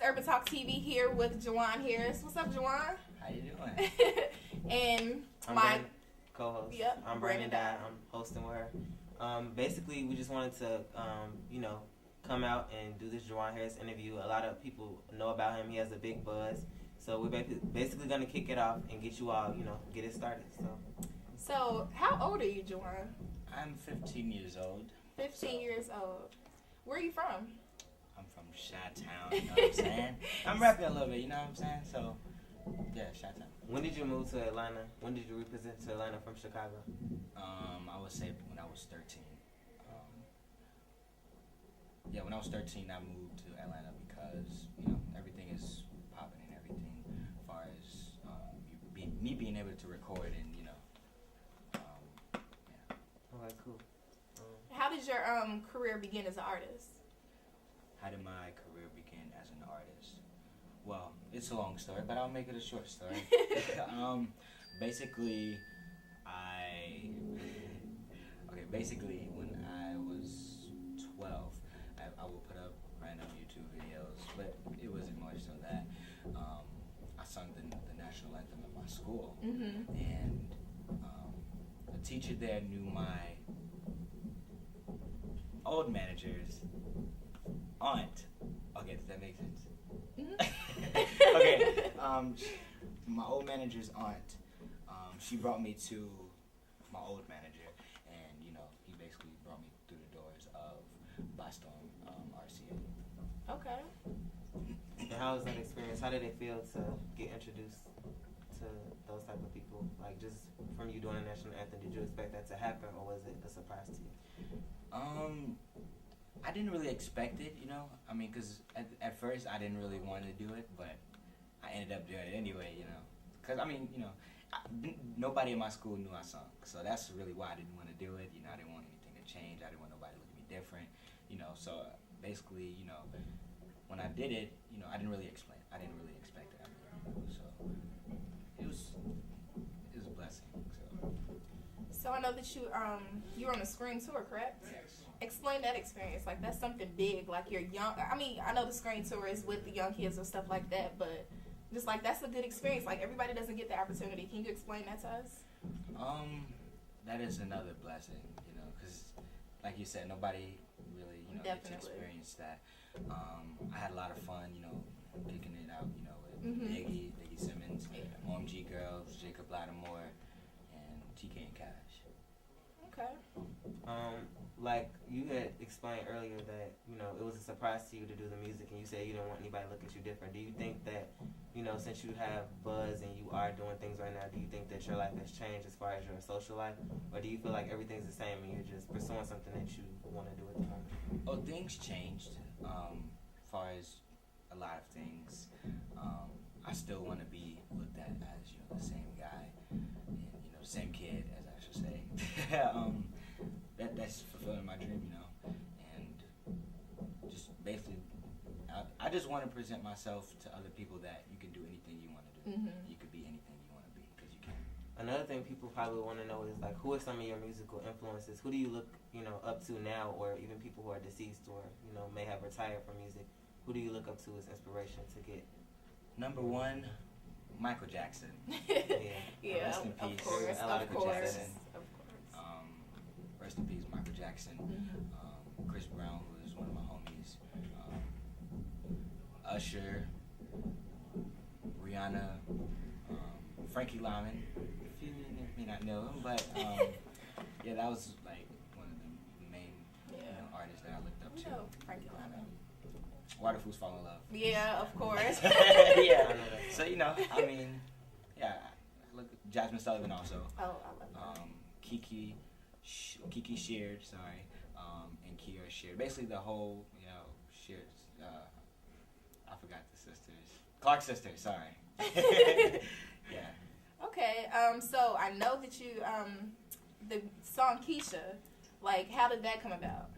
Urbantalktv here with Jawan Harris. What's up, Jawan? How you doing? And I'm my Brandon, co-host. Yep, I'm Brandon Dye. I'm hosting with her. Basically, we just wanted to, come out and do this Jawan Harris interview. A lot of people know about him. He has a big buzz. So we're basically going to kick it off and get you all, get it started. So how old are you, Jawan? I'm 15 years old. 15 years old. Where are you from? I'm from Chi-Town, you know what I'm saying? I'm rapping a little bit, you know what I'm saying? So, yeah, Chi-Town. When did you move to Atlanta? When did you represent to Atlanta from Chicago? I would say when I was 13. When I was 13, I moved to Atlanta because, everything is popping and everything as far as me being able to record and, Okay, cool. How did your career begin as an artist? How did my career begin as an artist? Well, it's a long story, but I'll make it a short story. Basically when I was 12, I would put up random YouTube videos, but it wasn't much so that I sung the national anthem at my school, and the teacher there knew my old manager's aunt. Okay, does that make sense? Okay, my old manager's aunt, she brought me to my old manager, and he basically brought me through the doors of Boston RCA. Okay. And how was that experience? How did it feel to get introduced to those type of people? Like, just from you doing the national anthem, did you expect that to happen, or was it a surprise to you? I didn't really expect it, because at first I didn't really want to do it, but I ended up doing it anyway, because nobody in my school knew I sung, so that's really why I didn't want to do it. I didn't want anything to change. I didn't want nobody to look at me different, so basically, when I did it, I didn't really expect it. So it was a blessing. So I know that you were on a screen tour, correct? Yes. Explain that experience. Like, that's something big. Like, you're young. I know the screen tour is with the young kids and stuff like that, but just like, that's a good experience. Like, everybody doesn't get the opportunity. Can you explain that to us? That is another blessing, because like you said, nobody really, gets to experience that. I had a lot of fun, kicking it out, with Iggy Simmons, OMG Girls, Jacob Lattimore, and TK and Cash. Okay. Like you had explained earlier that, it was a surprise to you to do the music, and you said you didn't want anybody to look at you different. Do you think that, since you have buzz and you are doing things right now, do you think that your life has changed as far as your social life? Or do you feel like everything's the same and you're just pursuing something that you want to do at the moment? Oh, things changed, as far as a lot of things. I still want to be looked at as, the same guy, and, the same kid, as I should say. That's fulfilling my dream, and just basically, I just want to present myself to other people that you can do anything you want to do. You could be anything you want to be, because you can. Another thing people probably want to know is, like, who are some of your musical influences? Who do you look, up to now, or even people who are deceased or, may have retired from music? Who do you look up to as inspiration to get? Number one, Michael Jackson. Yeah, Rest in peace. Of course. Rest in peace, Michael Jackson. Chris Brown, who is one of my homies. Usher, Rihanna, Frankie Lyman. If you may not know him, but that was like one of the main artists that I looked up to. Frankie Lyman. Waterfools Fall in Love. Yeah, of course. Yeah. So look, Jasmine Sullivan also. Oh, I love that. Kiki Sheard, and Kiera Sheard. Basically the whole, Sheard. I forgot the sisters. Clark sisters. Sorry. Yeah. Okay. So I know that you the song Keisha. Like, how did that come about?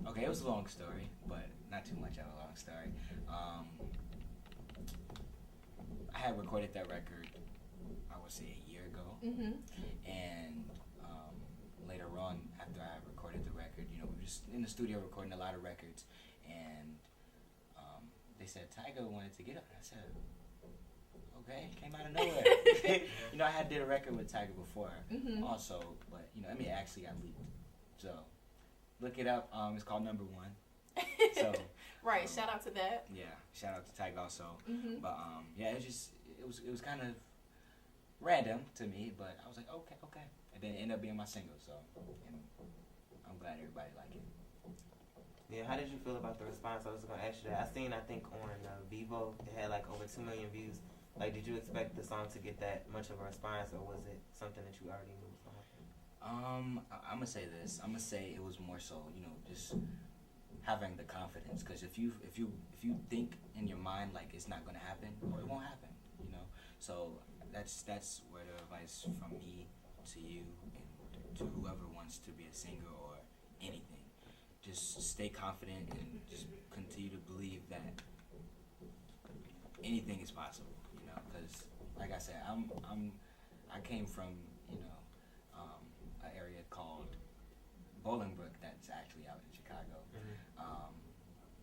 Okay, it was a long story, but not too much of a long story. I had recorded that record, I would say, a year ago, and later on, after I recorded the record, we were just in the studio recording a lot of records, and they said Tyga wanted to get up. And I said, okay, came out of nowhere. You know, I had did a record with Tyga before, also, but you know, I mean, it actually got leaked. So look it up. It's called Number One. So right. Shout out to that. Yeah, shout out to Tyga also. But yeah, it was kind of random to me, but I was like, okay, and then it ended up being my single. So and I'm glad everybody liked it. Yeah, how did you feel about the response? I was going to ask you that. I think on Vivo, it had like over 2 million views. Like, did you expect the song to get that much of a response, or was it something that you already knew was going to happen? I'm going to say this. I'm going to say it was more so, you know, just having the confidence. Because if you think in your mind, like, it's not going to happen, or it won't happen, you know. So that's where the advice from me to you and to whoever wants to be a singer or anything. Just stay confident and just continue to believe that anything is possible, you know. Because, like I said, I came from, you know, an area called Bolingbrook that's actually out in Chicago.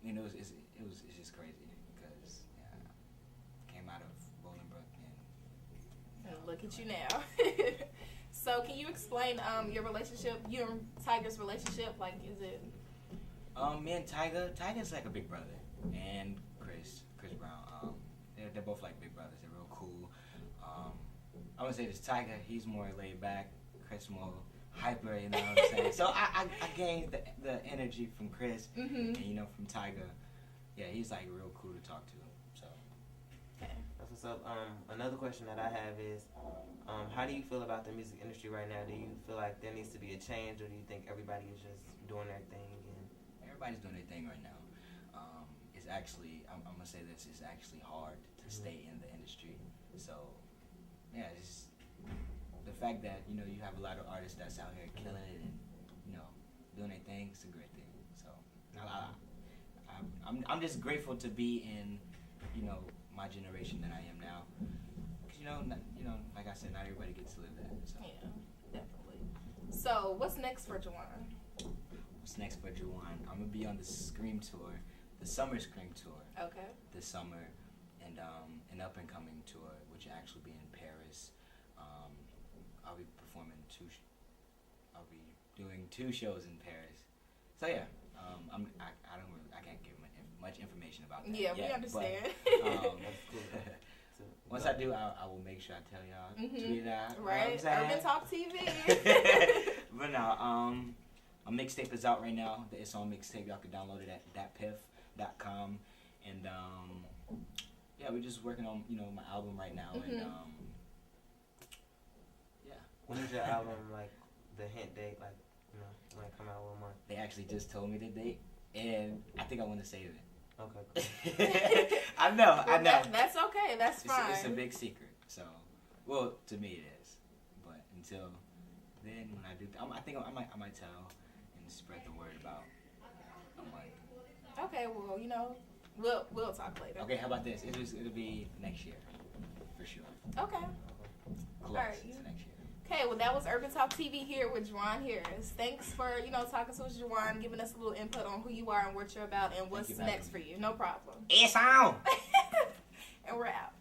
You know, it's just crazy because came out of Bolingbrook and look at you now. So, can you explain your relationship, you and Tyga's relationship? Like, is it? Me and Tyga's like a big brother, and Chris Brown. They're both like big brothers. They're real cool. I would say this Tyga, he's more laid back. Chris more hyper, you know what I'm saying? So I gained the energy from Chris, and you know, from Tyga. Yeah, he's like real cool to talk to. So. Okay. That's what's up. Another question that I have is, how do you feel about the music industry right now? Do you feel like there needs to be a change, or do you think everybody is just doing their thing? Everybody's doing their thing right now. It's actually, I'm gonna say this, it's actually hard to stay in the industry. So, yeah, it's the fact that, you know, you have a lot of artists that's out here killing it and, you know, doing their thing. It's a great thing. So, I'm just grateful to be in, you know, my generation that I am now. Cause you know, like I said, not everybody gets to live that. So. Yeah, definitely. So, what's next for Jawan? What's next for Jawan? I'm gonna be on the Scream tour, the summer Scream tour. Okay. This summer, and an up and coming tour, which will actually be in Paris. I'll be performing I'll be doing 2 shows in Paris. So yeah, I can't give much information about that. Yeah, yet, we understand. But, once I do, I will make sure I tell y'all. Tweet it out. Right. You know Urbantalktv. But no, a mixtape is out right now. It's on mixtape. Y'all can download it at thatpiff.com. And yeah, we're just working on, you know, my album right now. And yeah. When is your album, like, the hint date, like, you know, when it come out, what month? They actually just told me the date, and I think I want to save it. Okay, cool. I know. That's okay. That's fine. It's a big secret. So, well, to me it is. But until then, when I do, I think I might tell and spread the word about. I'm like, okay, well, you know, we'll talk later. Okay, how about this? It'll be next year, for sure. Okay. Close All right. to next year. Okay, well, that was Urbantalktv here with Jawan Harris. Thanks for, you know, talking to us, Jawan, giving us a little input on who you are and what you're about and what's next for you. No problem. It's on! And we're out.